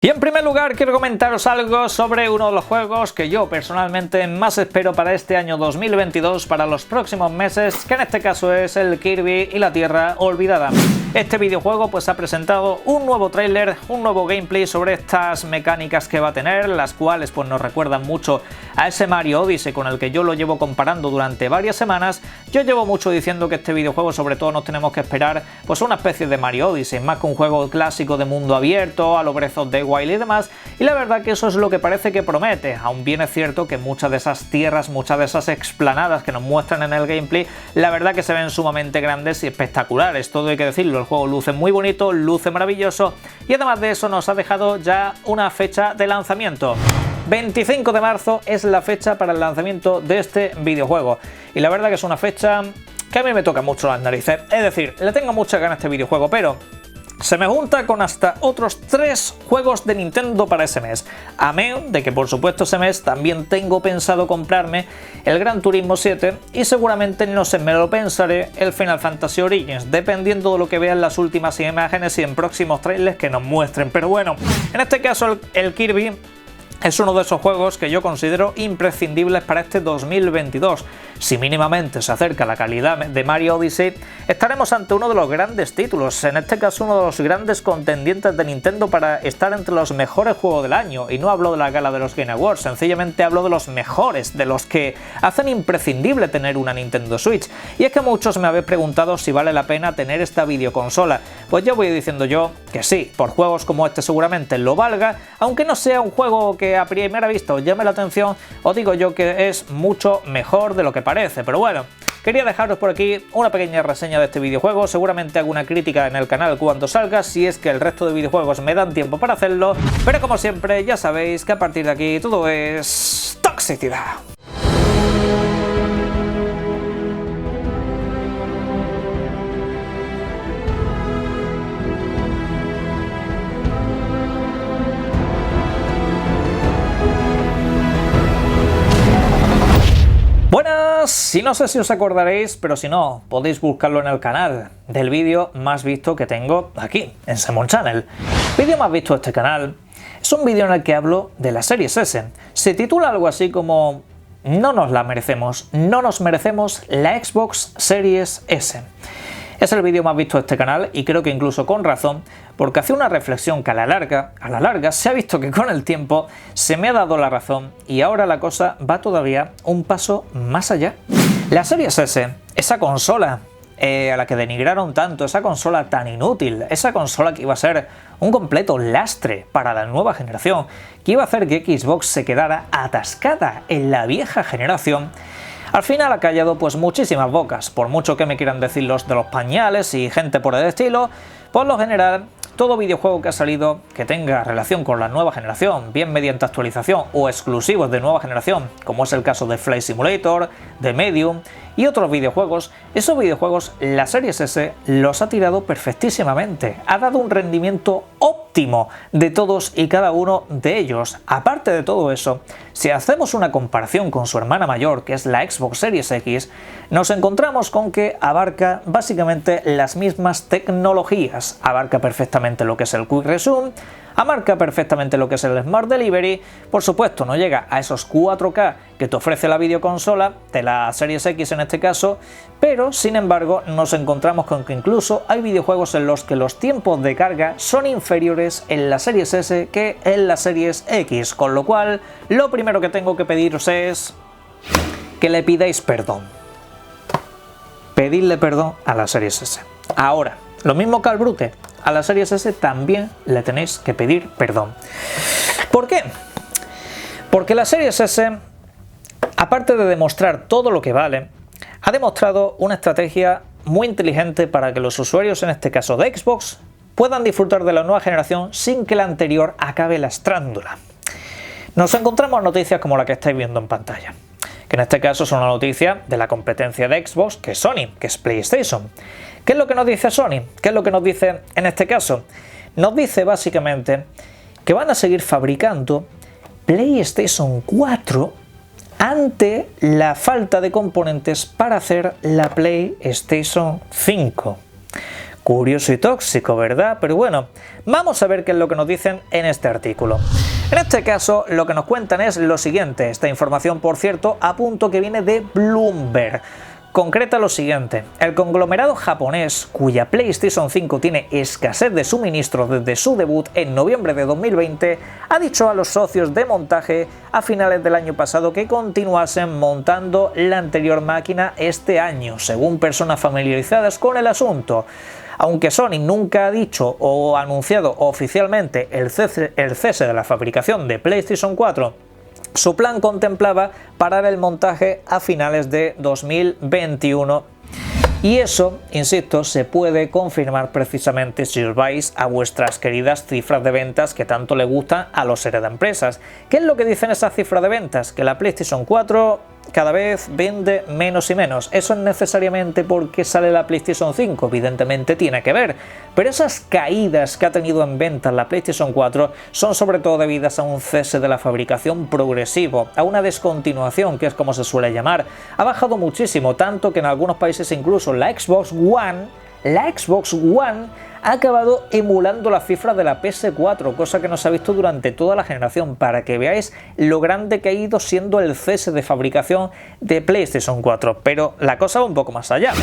Y en primer lugar quiero comentaros algo sobre uno de los juegos que yo personalmente más espero para este año 2022, para los próximos meses, que en este caso es el Kirby y la Tierra Olvidada. Este videojuego pues ha presentado un nuevo tráiler, un nuevo gameplay sobre estas mecánicas que va a tener, las cuales pues nos recuerdan mucho a ese Mario Odyssey con el que yo lo llevo comparando durante varias semanas. Yo llevo mucho diciendo que este videojuego sobre todo nos tenemos que esperar pues una especie de Mario Odyssey, más que un juego clásico de mundo abierto, a lo Breath of the Wild y demás, y la verdad que eso es lo que parece que promete, aun bien es cierto que muchas de esas tierras, muchas de esas explanadas que nos muestran en el gameplay, la verdad que se ven sumamente grandes y espectaculares, todo hay que decirlo, el juego luce muy bonito, luce maravilloso, y además de eso nos ha dejado ya una fecha de lanzamiento. 25 de marzo es la fecha para el lanzamiento de este videojuego, y la verdad que es una fecha que a mí me toca mucho las narices, es decir, le tengo muchas ganas a este videojuego, pero se me junta con hasta otros 3 juegos de Nintendo para ese mes, amén de que por supuesto ese mes también tengo pensado comprarme el Gran Turismo 7 y seguramente no sé, me lo pensaré el Final Fantasy Origins, dependiendo de lo que vean las últimas imágenes y en próximos trailers que nos muestren, pero bueno, en este caso el Kirby es uno de esos juegos que yo considero imprescindibles para este 2022. Si mínimamente se acerca la calidad de Mario Odyssey, estaremos ante uno de los grandes títulos, en este caso uno de los grandes contendientes de Nintendo para estar entre los mejores juegos del año. Y no hablo de la gala de los Game Awards, sencillamente hablo de los mejores, de los que hacen imprescindible tener una Nintendo Switch. Y es que muchos me habéis preguntado si vale la pena tener esta videoconsola. Pues ya voy diciendo yo que sí, por juegos como este seguramente lo valga, aunque no sea un juego que a primera vista os llame la atención, os digo yo que es mucho mejor de lo que parece, pero bueno, quería dejaros por aquí una pequeña reseña de este videojuego, seguramente hago una crítica en el canal cuando salga, si es que el resto de videojuegos me dan tiempo para hacerlo, pero como siempre ya sabéis que a partir de aquí todo es toxicidad. Buenas, y no sé si os acordaréis, pero si no, podéis buscarlo en el canal del vídeo más visto que tengo aquí, en Simon Channel. Vídeo más visto de este canal es un vídeo en el que hablo de la Series S. Se titula algo así como "No nos la merecemos, no nos merecemos la Xbox Series S". Es el vídeo más visto de este canal y creo que incluso con razón, porque hace una reflexión que a la larga se ha visto que con el tiempo se me ha dado la razón y ahora la cosa va todavía un paso más allá. La Series S, esa consola a la que denigraron tanto, esa consola tan inútil, esa consola que iba a ser un completo lastre para la nueva generación, que iba a hacer que Xbox se quedara atascada en la vieja generación, al final ha callado pues muchísimas bocas, por mucho que me quieran decir los de los pañales y gente por el estilo. Por lo general, todo videojuego que ha salido que tenga relación con la nueva generación, bien mediante actualización o exclusivos de nueva generación, como es el caso de Flight Simulator, de Medium y otros videojuegos, esos videojuegos la Series S los ha tirado perfectísimamente, ha dado un rendimiento óptimo de todos y cada uno de ellos. Aparte de todo eso, si hacemos una comparación con su hermana mayor, que es la Xbox Series X, nos encontramos con que abarca básicamente las mismas tecnologías, abarca perfectamente lo que es el Quick Resume, abarca perfectamente lo que es el Smart Delivery, por supuesto no llega a esos 4K que te ofrece la videoconsola de la Series X en este caso, pero sin embargo nos encontramos con que incluso hay videojuegos en los que los tiempos de carga son inferiores en la Series S que en la Series X, con lo cual lo primero que tengo que pediros es que le pidáis perdón. Pedirle perdón a la Series S. Ahora, lo mismo que al Brute, a la Series S también le tenéis que pedir perdón. ¿Por qué? Porque la Series S, aparte de demostrar todo lo que vale, ha demostrado una estrategia muy inteligente para que los usuarios, en este caso de Xbox, puedan disfrutar de la nueva generación sin que la anterior acabe lastrándola. Nos encontramos noticias como la que estáis viendo en pantalla, que en este caso es una noticia de la competencia de Xbox, que es Sony, que es PlayStation. ¿Qué es lo que nos dice Sony? ¿Qué es lo que nos dice en este caso? Nos dice básicamente que van a seguir fabricando PlayStation 4 ante la falta de componentes para hacer la PlayStation 5. Curioso y tóxico, ¿verdad? Pero bueno, vamos a ver qué es lo que nos dicen en este artículo. En este caso, lo que nos cuentan es lo siguiente. Esta información, por cierto, apunto que viene de Bloomberg. Concreta lo siguiente: el conglomerado japonés, cuya PlayStation 5 tiene escasez de suministros desde su debut en noviembre de 2020, ha dicho a los socios de montaje a finales del año pasado que continuasen montando la anterior máquina este año, según personas familiarizadas con el asunto. Aunque Sony nunca ha dicho o anunciado oficialmente el cese de la fabricación de PlayStation 4, su plan contemplaba parar el montaje a finales de 2021. Y eso, insisto, se puede confirmar precisamente si os vais a vuestras queridas cifras de ventas que tanto le gustan a los seres de empresas. ¿Qué es lo que dicen esas cifras de ventas? Que la PlayStation 4 cada vez vende menos y menos. ¿Eso es necesariamente porque sale la PlayStation 5? Evidentemente tiene que ver, pero esas caídas que ha tenido en ventas la PlayStation 4 son sobre todo debidas a un cese de la fabricación progresivo, a una descontinuación, que es como se suele llamar. Ha bajado muchísimo, tanto que en algunos países incluso la Xbox One ha acabado emulando las cifras de la PS4, cosa que no se ha visto durante toda la generación, para que veáis lo grande que ha ido siendo el cese de fabricación de PlayStation 4. Pero la cosa va un poco más allá.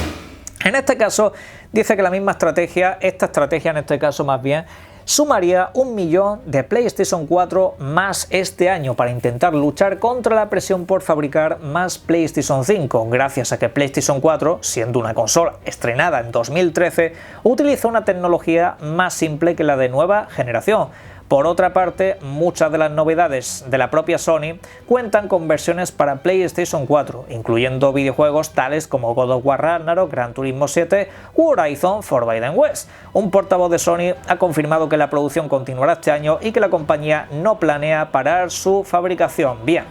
En este caso, dice que la misma estrategia, esta estrategia en este caso más bien, sumaría 1 millón de PlayStation 4 más este año para intentar luchar contra la presión por fabricar más PlayStation 5, gracias a que PlayStation 4, siendo una consola estrenada en 2013, utiliza una tecnología más simple que la de nueva generación. Por otra parte, muchas de las novedades de la propia Sony cuentan con versiones para PlayStation 4, incluyendo videojuegos tales como God of War Ragnarok, Gran Turismo 7 u Horizon Forbidden West. Un portavoz de Sony ha confirmado que la producción continuará este año y que la compañía no planea parar su fabricación. Bien.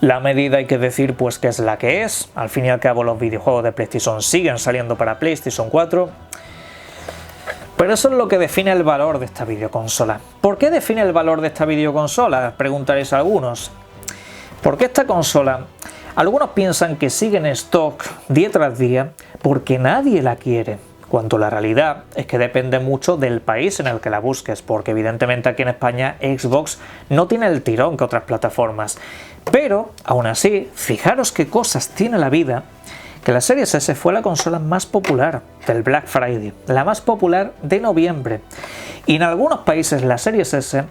La medida hay que decir pues que es la que es. Al fin y al cabo los videojuegos de PlayStation siguen saliendo para PlayStation 4. Pero eso es lo que define el valor de esta videoconsola. ¿Por qué define el valor de esta videoconsola? Preguntaréis algunos. Porque esta consola, algunos piensan que sigue en stock día tras día porque nadie la quiere, cuando la realidad es que depende mucho del país en el que la busques, porque evidentemente aquí en España Xbox no tiene el tirón que otras plataformas. Pero, aún así, fijaros qué cosas tiene la vida, que la Series S fue la consola más popular del Black Friday, la más popular de noviembre. Y en algunos países la Series S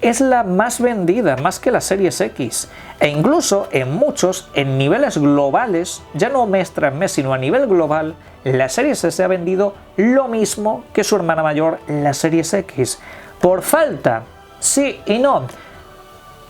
es la más vendida, más que la Series X. E incluso en muchos, en niveles globales, ya no mes tras mes, sino a nivel global, la Series S ha vendido lo mismo que su hermana mayor, la Series X. Por falta, sí y no.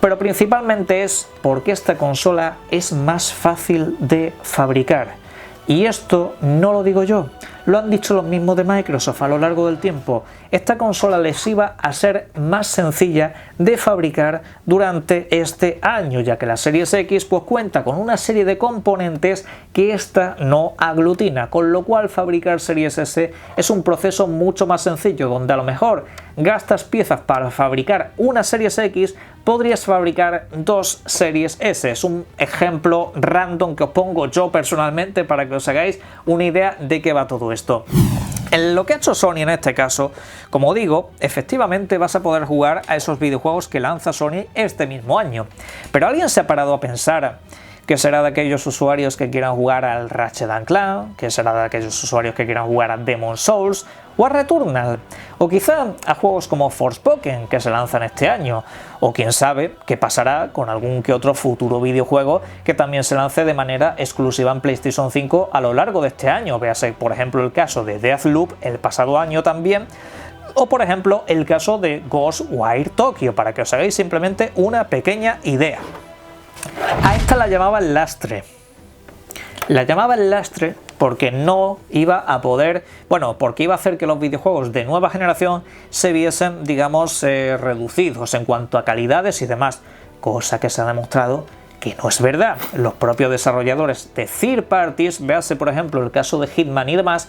Pero principalmente es porque esta consola es más fácil de fabricar. Y esto no lo digo yo, lo han dicho los mismos de Microsoft a lo largo del tiempo. Esta consola les iba a ser más sencilla de fabricar durante este año, ya que la Series X pues cuenta con una serie de componentes que esta no aglutina, con lo cual fabricar Series S es un proceso mucho más sencillo, donde a lo mejor gastas piezas para fabricar una Series X, podrías fabricar 2 Series S. Es un ejemplo random que os pongo yo personalmente para que os hagáis una idea de qué va todo esto. En lo que ha hecho Sony en este caso, como digo, efectivamente vas a poder jugar a esos videojuegos que lanza Sony este mismo año. Pero ¿alguien se ha parado a pensar qué será de aquellos usuarios que quieran jugar al Ratchet & Clank? ¿Qué será de aquellos usuarios que quieran jugar a Demon's Souls o a Returnal? O quizá a juegos como Forspoken, que se lanzan este año. O quién sabe qué pasará con algún que otro futuro videojuego que también se lance de manera exclusiva en PlayStation 5 a lo largo de este año. Véase, por ejemplo, el caso de Deathloop el pasado año también. O, por ejemplo, el caso de Ghostwire Tokyo, para que os hagáis simplemente una pequeña idea. A esta la llamaban lastre. La llamaban lastre porque no iba a poder, porque iba a hacer que los videojuegos de nueva generación se viesen, digamos, reducidos en cuanto a calidades y demás, cosa que se ha demostrado que no es verdad. Los propios desarrolladores de third parties, véase por ejemplo el caso de Hitman y demás,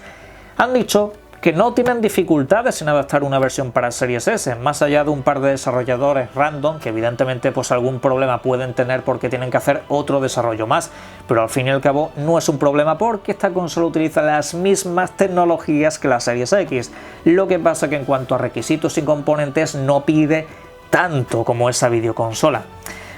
han dicho que no tienen dificultades en adaptar una versión para Series S, más allá de un par de desarrolladores random que evidentemente pues algún problema pueden tener porque tienen que hacer otro desarrollo más, pero al fin y al cabo no es un problema porque esta consola utiliza las mismas tecnologías que la Series X. Lo que pasa que en cuanto a requisitos y componentes no pide tanto como esa videoconsola.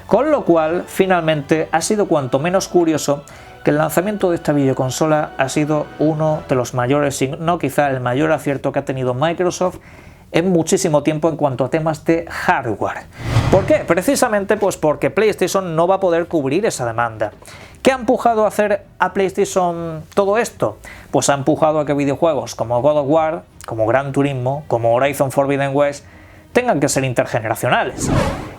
Con lo cual, finalmente, ha sido cuanto menos curioso que el lanzamiento de esta videoconsola ha sido uno de los mayores, si no quizá el mayor acierto que ha tenido Microsoft en muchísimo tiempo en cuanto a temas de hardware. ¿Por qué? Precisamente pues porque PlayStation no va a poder cubrir esa demanda. ¿Qué ha empujado a hacer a PlayStation todo esto? Pues ha empujado a que videojuegos como God of War, como Gran Turismo, como Horizon Forbidden West tengan que ser intergeneracionales.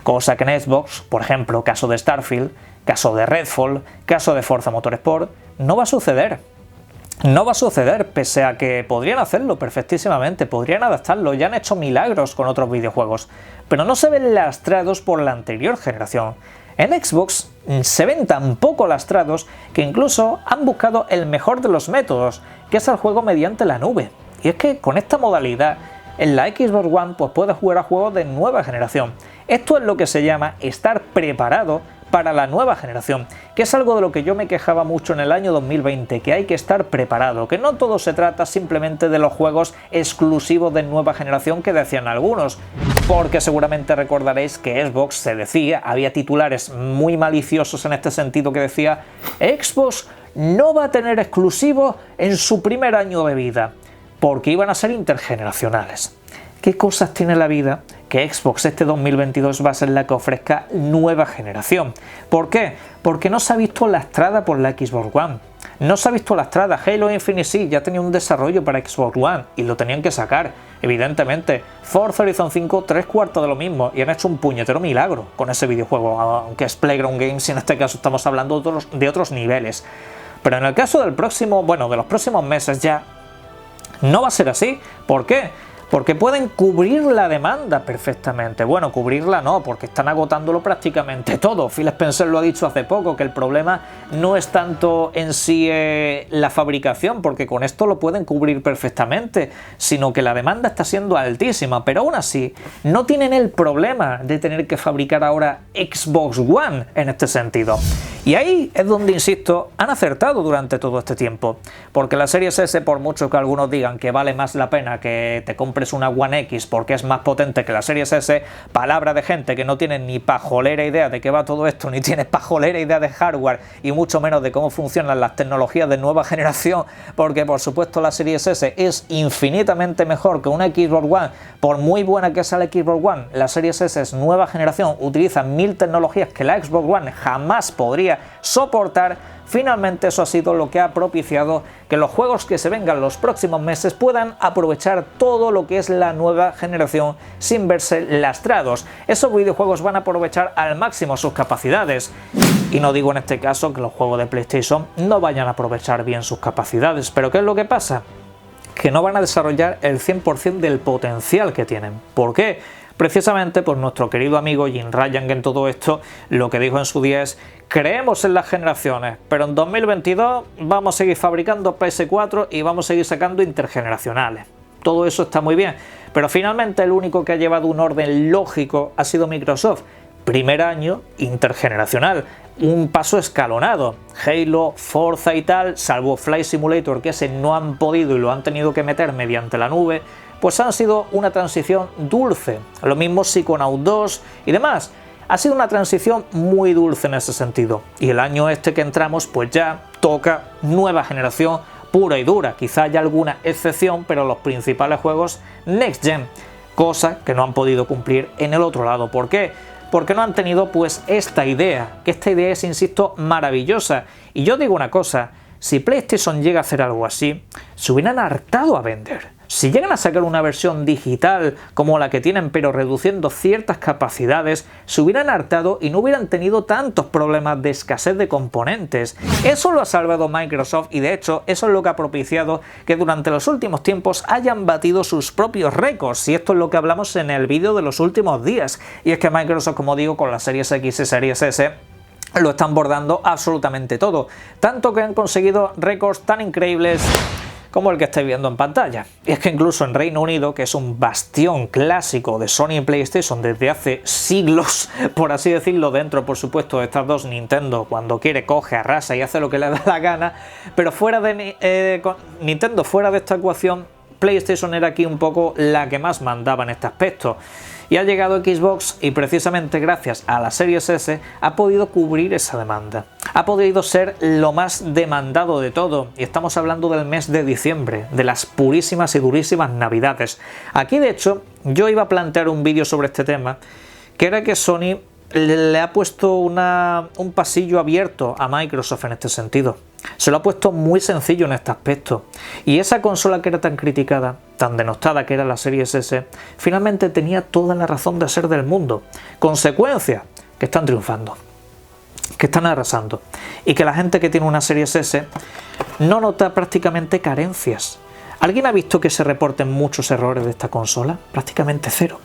Cosa que en Xbox, por ejemplo, caso de Starfield, caso de Redfall, caso de Forza Motorsport, no va a suceder. No va a suceder, pese a que podrían hacerlo perfectísimamente, podrían adaptarlo, ya han hecho milagros con otros videojuegos, pero no se ven lastrados por la anterior generación. En Xbox se ven tan poco lastrados que incluso han buscado el mejor de los métodos, que es el juego mediante la nube. Y es que con esta modalidad, en la Xbox One pues puedes jugar a juegos de nueva generación. Esto es lo que se llama estar preparado para la nueva generación, que es algo de lo que yo me quejaba mucho en el año 2020, que hay que estar preparado, que no todo se trata simplemente de los juegos exclusivos de nueva generación que decían algunos, porque seguramente recordaréis que Xbox se decía, había titulares muy maliciosos en este sentido que decía Xbox no va a tener exclusivos en su primer año de vida, porque iban a ser intergeneracionales. ¿Qué cosas tiene la vida que Xbox este 2022 va a ser la que ofrezca nueva generación? ¿Por qué? Porque no se ha visto lastrada por la Xbox One. No se ha visto lastrada. Halo Infinite sí, ya tenía un desarrollo para Xbox One y lo tenían que sacar, evidentemente. Forza Horizon 5, 3/4 de lo mismo, y han hecho un puñetero milagro con ese videojuego, aunque es Playground Games y en este caso estamos hablando de otros niveles. Pero en el caso del próximo, de los próximos meses ya, no va a ser así. ¿Por qué? Porque pueden cubrir la demanda perfectamente. Bueno, cubrirla no, porque están agotándolo prácticamente todo. Phil Spencer lo ha dicho hace poco, que el problema no es tanto en sí la fabricación, porque con esto lo pueden cubrir perfectamente, sino que la demanda está siendo altísima. Pero aún así, no tienen el problema de tener que fabricar ahora Xbox One en este sentido. Y ahí es donde, insisto, han acertado durante todo este tiempo. Porque la Series S, por mucho que algunos digan que vale más la pena que te compres una One X porque es más potente que la Series S, palabra de gente que no tiene ni pajolera idea de qué va todo esto, ni tiene pajolera idea de hardware y mucho menos de cómo funcionan las tecnologías de nueva generación, porque por supuesto la Series S es infinitamente mejor que una Xbox One, por muy buena que sea la Xbox One. La Series S es nueva generación, utiliza 1000 tecnologías que la Xbox One jamás podría soportar. Finalmente eso ha sido lo que ha propiciado que los juegos que se vengan los próximos meses puedan aprovechar todo lo que es la nueva generación sin verse lastrados. Esos videojuegos van a aprovechar al máximo sus capacidades. Y no digo en este caso que los juegos de PlayStation no vayan a aprovechar bien sus capacidades, pero ¿qué es lo que pasa? Que no van a desarrollar el 100% del potencial que tienen. ¿Por qué? Precisamente por nuestro querido amigo Jim Ryan, que en todo esto lo que dijo en su día es: creemos en las generaciones, pero en 2022 vamos a seguir fabricando PS4 y vamos a seguir sacando intergeneracionales. Todo eso está muy bien, pero finalmente el único que ha llevado un orden lógico ha sido Microsoft. Primer año intergeneracional, un paso escalonado. Halo, Forza y tal, salvo Flight Simulator, que ese no han podido y lo han tenido que meter mediante la nube, pues han sido una transición dulce. Lo mismo Psychonauts 2 y demás. Ha sido una transición muy dulce en ese sentido. Y el año este que entramos, pues ya toca nueva generación pura y dura. Quizá haya alguna excepción, pero los principales juegos Next Gen. Cosa que no han podido cumplir en el otro lado. ¿Por qué? Porque no han tenido pues esta idea. Que esta idea es, insisto, maravillosa. Y yo digo una cosa. Si PlayStation llega a hacer algo así, se hubieran hartado a vender. Si llegan a sacar una versión digital como la que tienen pero reduciendo ciertas capacidades, se hubieran hartado y no hubieran tenido tantos problemas de escasez de componentes. Eso lo ha salvado Microsoft y de hecho eso es lo que ha propiciado que durante los últimos tiempos hayan batido sus propios récords, y esto es lo que hablamos en el vídeo de los últimos días. Y es que Microsoft, como digo, con las Series X y Series S, lo están bordando absolutamente todo. Tanto que han conseguido récords tan increíbles como el que estáis viendo en pantalla. Y es que incluso en Reino Unido, que es un bastión clásico de Sony y PlayStation desde hace siglos, por así decirlo, dentro por supuesto de estas dos, Nintendo cuando quiere coge, arrasa y hace lo que le da la gana, pero fuera de Nintendo, fuera de esta ecuación, PlayStation era aquí un poco la que más mandaba en este aspecto. Y ha llegado Xbox y precisamente gracias a la Series S ha podido cubrir esa demanda. Ha podido ser lo más demandado de todo, y estamos hablando del mes de diciembre, de las purísimas y durísimas navidades. Aquí de hecho yo iba a plantear un vídeo sobre este tema, que era que Sony le ha puesto un pasillo abierto a Microsoft en este sentido. Se lo ha puesto muy sencillo en este aspecto. Y esa consola que era tan criticada, tan denostada que era la Series S, finalmente tenía toda la razón de ser del mundo. Consecuencia, que están triunfando, que están arrasando. Y que la gente que tiene una Series S no nota prácticamente carencias. ¿Alguien ha visto que se reporten muchos errores de esta consola? Prácticamente cero.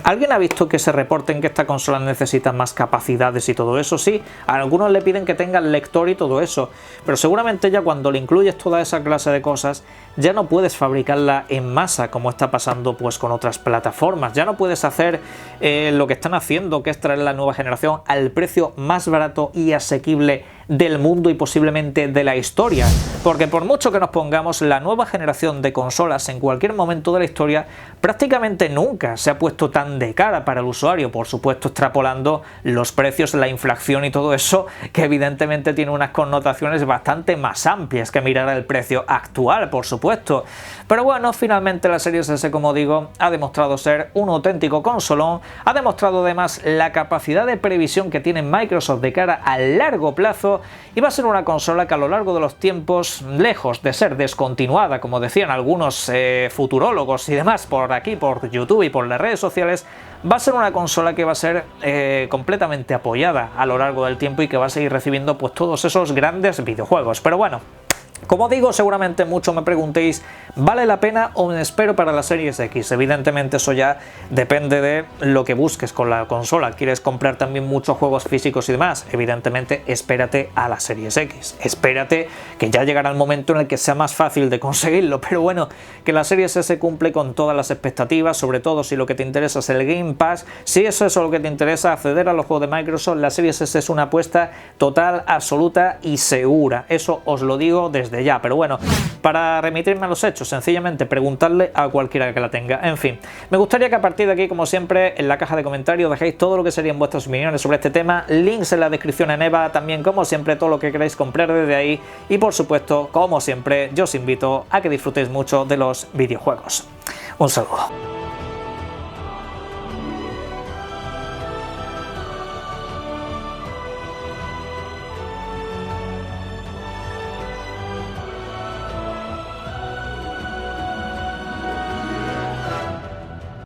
¿Alguien ha visto que se reporten que esta consola necesita más capacidades y todo eso? Sí, a algunos le piden que tenga el lector y todo eso, pero seguramente ya cuando le incluyes toda esa clase de cosas, ya no puedes fabricarla en masa como está pasando pues con otras plataformas. Ya no puedes hacer lo que están haciendo, que es traer la nueva generación al precio más barato y asequible del mundo y posiblemente de la historia, porque por mucho que nos pongamos, la nueva generación de consolas en cualquier momento de la historia prácticamente nunca se ha puesto tan de cara para el usuario, por supuesto extrapolando los precios, la inflación y todo eso, que evidentemente tiene unas connotaciones bastante más amplias que mirar el precio actual, por supuesto. Pero bueno, finalmente la Series S, como digo, ha demostrado ser un auténtico consolón, ha demostrado además la capacidad de previsión que tiene Microsoft de cara a largo plazo, y va a ser una consola que a lo largo de los tiempos, lejos de ser descontinuada, como decían algunos futurólogos y demás por aquí, por YouTube y por las redes sociales, va a ser una consola que va a ser completamente apoyada a lo largo del tiempo y que va a seguir recibiendo pues todos esos grandes videojuegos. Pero bueno, como digo, seguramente mucho me preguntéis, ¿vale la pena o me espero para la Series X? Evidentemente eso ya depende de lo que busques con la consola. ¿Quieres comprar también muchos juegos físicos y demás? Evidentemente espérate a la Series X. Espérate que ya llegará el momento en el que sea más fácil de conseguirlo. Pero bueno, que la Series S cumple con todas las expectativas, sobre todo si lo que te interesa es el Game Pass. Si eso es lo que te interesa, acceder a los juegos de Microsoft, la Series S es una apuesta total, absoluta y segura. Eso os lo digo desde ya. Pero bueno, para remitirme a los hechos, sencillamente preguntarle a cualquiera que la tenga. En fin, me gustaría que a partir de aquí, como siempre, en la caja de comentarios dejéis todo lo que serían vuestras opiniones sobre este tema, links en la descripción en EVA, también como siempre todo lo que queráis comprar desde ahí, y por supuesto, como siempre, yo os invito a que disfrutéis mucho de los videojuegos. Un saludo.